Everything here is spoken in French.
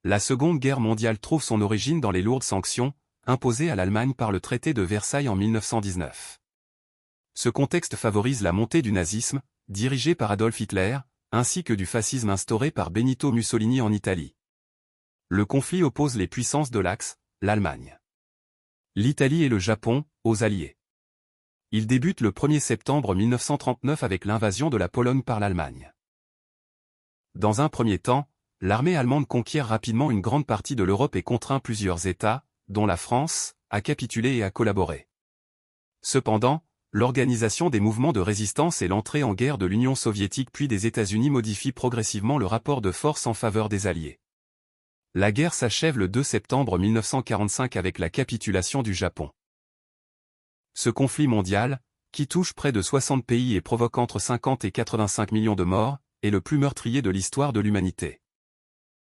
La Seconde Guerre mondiale trouve son origine dans les lourdes sanctions, imposées à l'Allemagne par le traité de Versailles en 1919. Ce contexte favorise la montée du nazisme, dirigé par Adolf Hitler, ainsi que du fascisme instauré par Benito Mussolini en Italie. Le conflit oppose les puissances de l'Axe, l'Allemagne, l'Italie et le Japon, aux Alliés. Il débute le 1er septembre 1939 avec l'invasion de la Pologne par l'Allemagne. Dans un premier temps, l'armée allemande conquiert rapidement une grande partie de l'Europe et contraint plusieurs États, dont la France, à capituler et à collaborer. Cependant, l'organisation des mouvements de résistance et l'entrée en guerre de l'Union soviétique puis des États-Unis modifient progressivement le rapport de force en faveur des Alliés. La guerre s'achève le 2 septembre 1945 avec la capitulation du Japon. Ce conflit mondial, qui touche près de 60 pays et provoque entre 50 et 85 millions de morts, est le plus meurtrier de l'histoire de l'humanité.